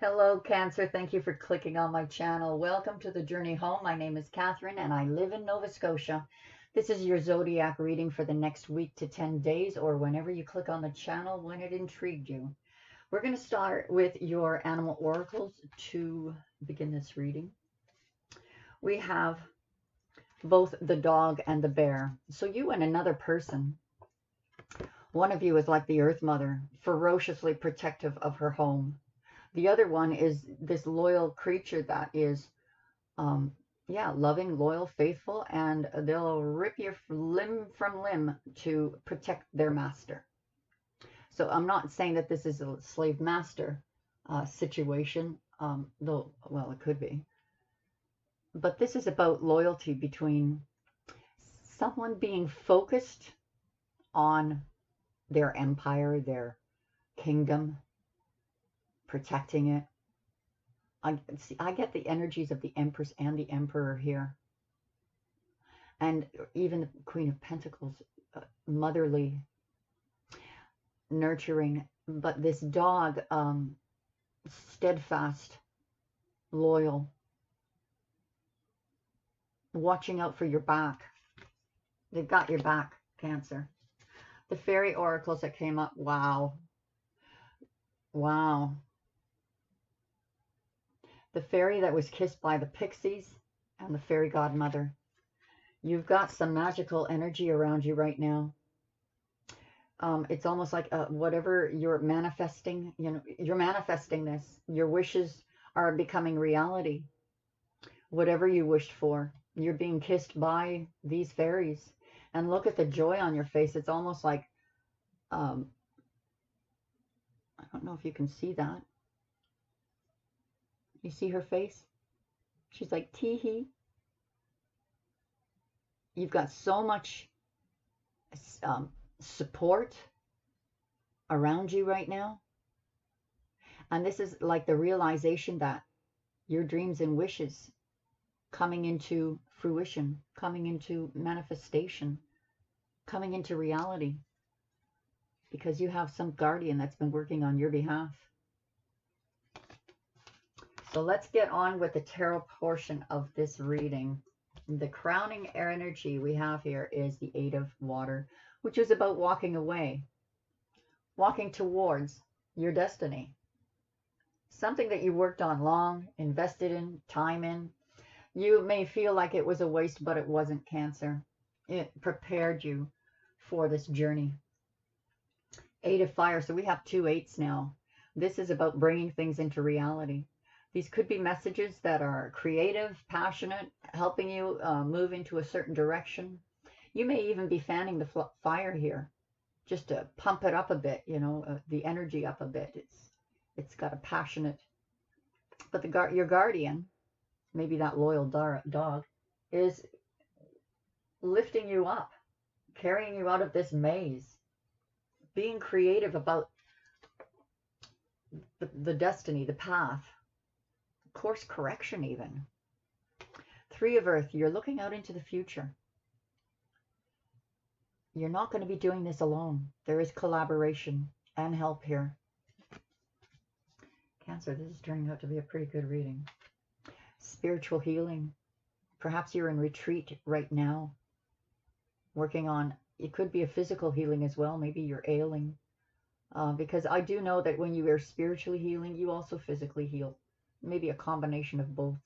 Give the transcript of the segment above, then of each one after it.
Hello, Cancer. Thank you for clicking on my channel. Welcome to the journey home. My name is Catherine and I live in Nova Scotia. This is your Zodiac reading for the next week to 10 days or whenever you click on the channel when it intrigued you. We're going to start with your animal oracles to begin this reading. We have both the dog and the bear. So you and another person, one of you is like the Earth Mother, ferociously protective of her home. The other one is this loyal creature that is, loving, loyal, faithful, and they'll rip your limb from limb to protect their master. So I'm not saying that this is a slave master situation, though, well, it could be. But this is about loyalty between someone being focused on their empire, their kingdom, protecting it. I get the energies of the Empress and the Emperor here. And even the Queen of Pentacles, motherly, nurturing. But this dog, steadfast, loyal, watching out for your back. They've got your back, Cancer. The fairy oracles that came up, wow. Wow. The fairy that was kissed by the pixies and the fairy godmother. You've got some magical energy around you right now. It's almost like whatever you're manifesting, you're manifesting this. Your wishes are becoming reality. Whatever you wished for, you're being kissed by these fairies. And look at the joy on your face. It's almost like, I don't know if you can see that. You see her face? She's like, tee-hee. You've got so much support around you right now. And this is like the realization that your dreams and wishes coming into fruition, coming into manifestation, coming into reality. Because you have some guardian that's been working on your behalf. So let's get on with the tarot portion of this reading. The crowning energy we have here is the Eight of Water, which is about walking away, walking towards your destiny. Something that you worked on long, invested in, time in. You may feel like it was a waste, but it wasn't, Cancer. It prepared you for this journey. Eight of Fire. So we have 2 eights now. This is about bringing things into reality. These could be messages that are creative, passionate, helping you move into a certain direction. You may even be fanning the fire here, just to pump it up a bit, the energy up a bit. It's got a passionate, but your guardian, maybe that loyal dog, is lifting you up, carrying you out of this maze, being creative about the destiny, the path. Course correction even. 3 of Earth, you're looking out into the future. You're not going to be doing this alone. There is collaboration and help here. Cancer, this is turning out to be a pretty good reading. Spiritual healing. Perhaps you're in retreat right now, working on, it could be a physical healing as well. Maybe you're ailing. Because I do know that when you are spiritually healing, you also physically heal. Maybe a combination of both.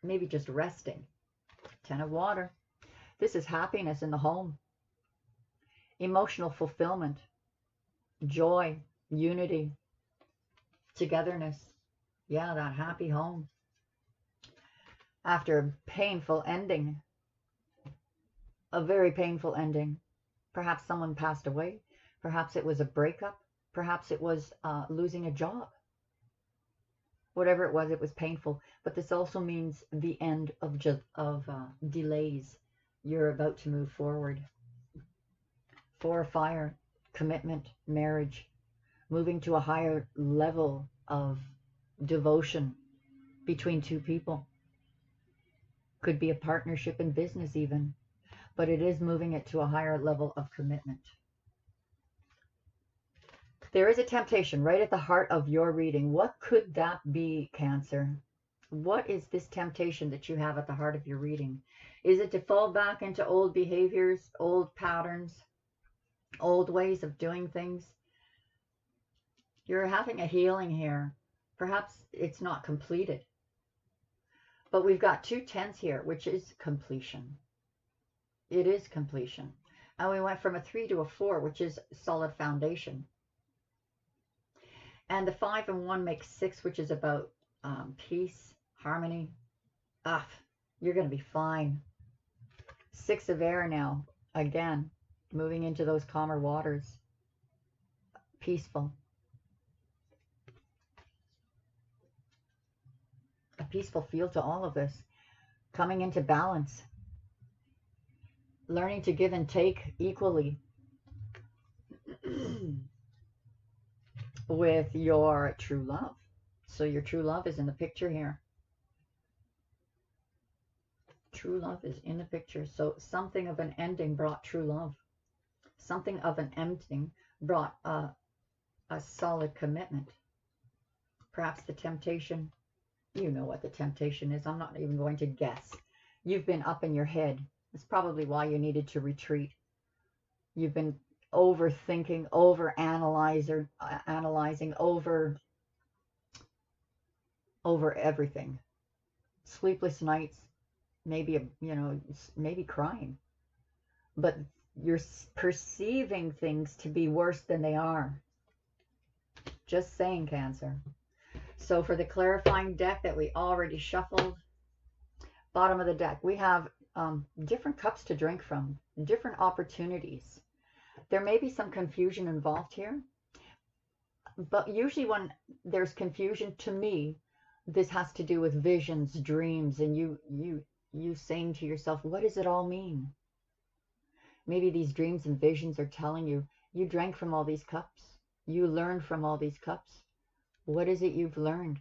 Maybe just resting. 10 of Water. This is happiness in the home. Emotional fulfillment. Joy. Unity. Togetherness. Yeah, that happy home. After a painful ending. A very painful ending. Perhaps someone passed away. Perhaps it was a breakup. Perhaps it was losing a job. Whatever it was painful. But this also means the end of delays. You're about to move forward. 4 of Fire, commitment, marriage, moving to a higher level of devotion between 2 people. Could be a partnership in business even. But it is moving it to a higher level of commitment. There is a temptation right at the heart of your reading. What could that be, Cancer? What is this temptation that you have at the heart of your reading? Is it to fall back into old behaviors, old patterns, old ways of doing things? You're having a healing here. Perhaps it's not completed. But we've got 2 10s here, which is completion. It is completion. And we went from a 3 to a 4, which is solid foundation. And the 5 and 1 makes 6, which is about peace, harmony. You're going to be fine. 6 of air now. Again, moving into those calmer waters. Peaceful. A peaceful feel to all of this. Coming into balance. Learning to give and take equally. With your true love. So your true love is in the picture here. True love is in the picture. So something of an ending brought true love. Something of an ending brought a solid commitment. Perhaps the temptation, you know what the temptation is. I'm not even going to guess. You've been up in your head. That's probably why you needed to retreat. You've been overthinking, analyzing, over everything. Sleepless nights, maybe, maybe crying. But you're perceiving things to be worse than they are. Just saying, Cancer. So for the clarifying deck that we already shuffled, bottom of the deck, we have different cups to drink from, different opportunities. There may be some confusion involved here, but usually when there's confusion, to me, this has to do with visions, dreams, and you saying to yourself, what does it all mean? Maybe these dreams and visions are telling you, you drank from all these cups. You learned from all these cups. What is it you've learned?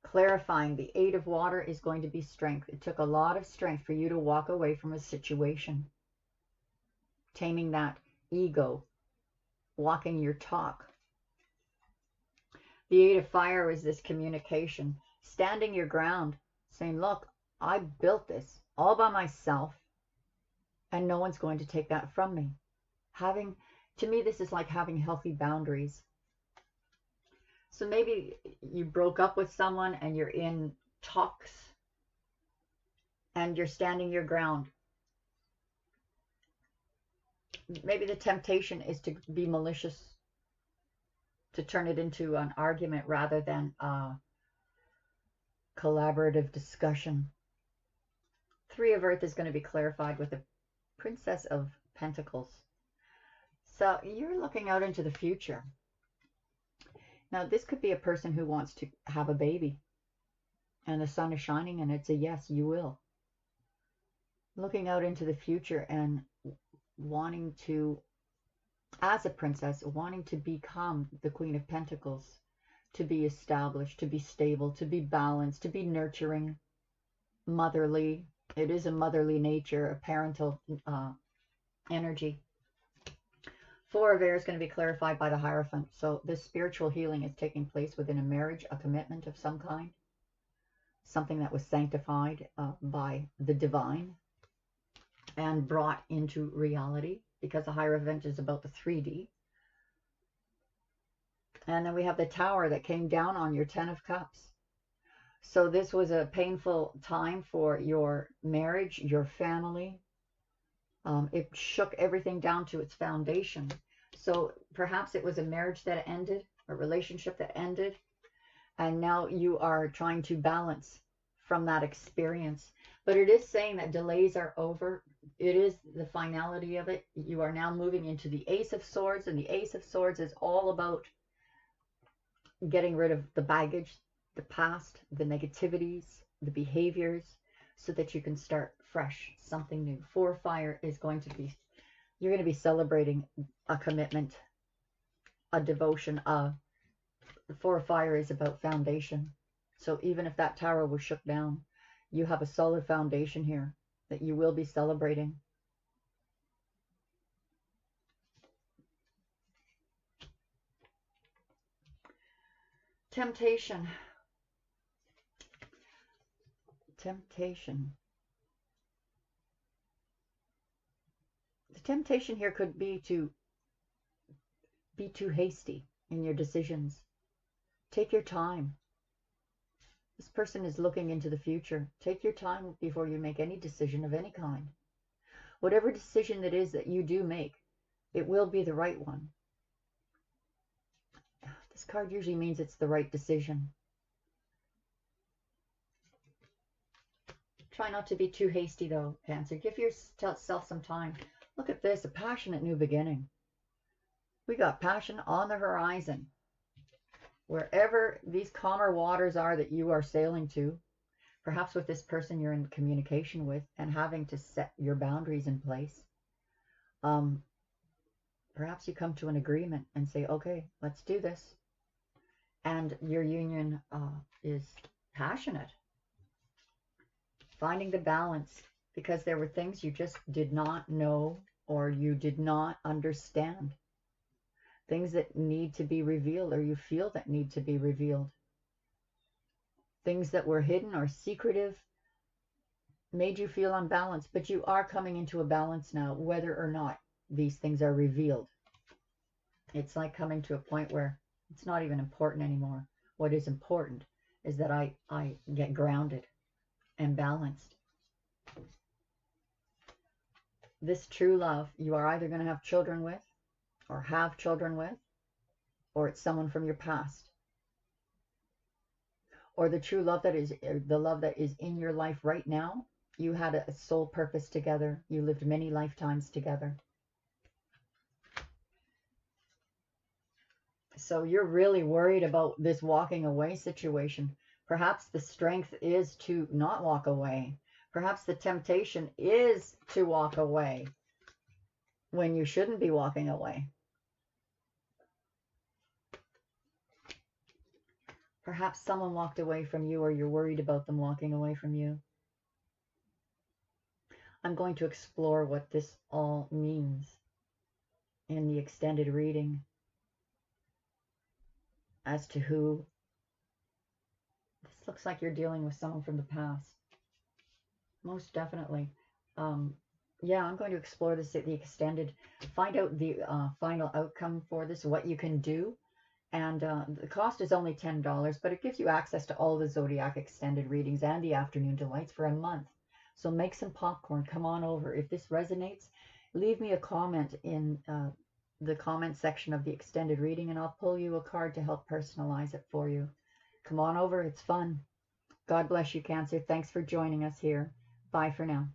Clarifying, the 8 of water is going to be strength. It took a lot of strength for you to walk away from a situation. Taming that ego. Walking your talk. The 8 of fire is this communication. Standing your ground. Saying, look, I built this all by myself. And no one's going to take that from me. To me, this is like having healthy boundaries. So maybe you broke up with someone and you're in talks and you're standing your ground. Maybe the temptation is to be malicious, to turn it into an argument rather than a collaborative discussion. 3 of Earth is going to be clarified with the Princess of Pentacles. So you're looking out into the future. Now, this could be a person who wants to have a baby. And the sun is shining and it's a yes, you will. Looking out into the future and wanting to, as a princess, wanting to become the Queen of Pentacles. To be established, to be stable, to be balanced, to be nurturing, motherly. It is a motherly nature, a parental energy. 4 of air is going to be clarified by the Hierophant. So this spiritual healing is taking place within a marriage, a commitment of some kind. Something that was sanctified by the divine and brought into reality, because the Hierophant is about the 3D. And then we have the Tower that came down on your 10 of Cups. So this was a painful time for your marriage, your family. It shook everything down to its foundation. So perhaps it was a marriage that ended, a relationship that ended, and now you are trying to balance from that experience. But it is saying that delays are over. It is the finality of it. You are now moving into the Ace of Swords, and the Ace of Swords is all about getting rid of the baggage, the past, the negativities, the behaviors, so that you can start fresh, something new. 4 fire is going to be, you're going to be celebrating a commitment, a devotion. 4 fire is about foundation. So even if that tower was shook down, you have a solid foundation here that you will be celebrating. Temptation. Temptation. The temptation here could be to be too hasty in your decisions. Take your time. This person is looking into the future. Take your time before you make any decision of any kind. Whatever decision it is that you do make, it will be the right one. This card usually means it's the right decision. Try not to be too hasty, though, Cancer. Give yourself some time. Look at this, a passionate new beginning. We got passion on the horizon. Wherever these calmer waters are that you are sailing to, perhaps with this person you're in communication with and having to set your boundaries in place. Perhaps you come to an agreement and say, okay, let's do this. And your union is passionate. Finding the balance, because there were things you just did not know or you did not understand. Things that need to be revealed or you feel that need to be revealed. Things that were hidden or secretive made you feel unbalanced, but you are coming into a balance now, whether or not these things are revealed. It's like coming to a point where it's not even important anymore. What is important is that I get grounded and balanced. This true love, you are either going to have children with, or have children with, or it's someone from your past. Or the true love that is the love that is in your life right now. You had a soul purpose together. You lived many lifetimes together. So you're really worried about this walking away situation. Perhaps the strength is to not walk away. Perhaps the temptation is to walk away when you shouldn't be walking away. Perhaps someone walked away from you or you're worried about them walking away from you. I'm going to explore what this all means in the extended reading as to who. This looks like you're dealing with someone from the past. Most definitely. Yeah, I'm going to explore this at the extended, find out the final outcome for this, what you can do. And the cost is only $10, but it gives you access to all the Zodiac extended readings and the afternoon delights for a month. So make some popcorn. Come on over. If this resonates, leave me a comment in the comment section of the extended reading, and I'll pull you a card to help personalize it for you. Come on over. It's fun. God bless you, Cancer. Thanks for joining us here. Bye for now.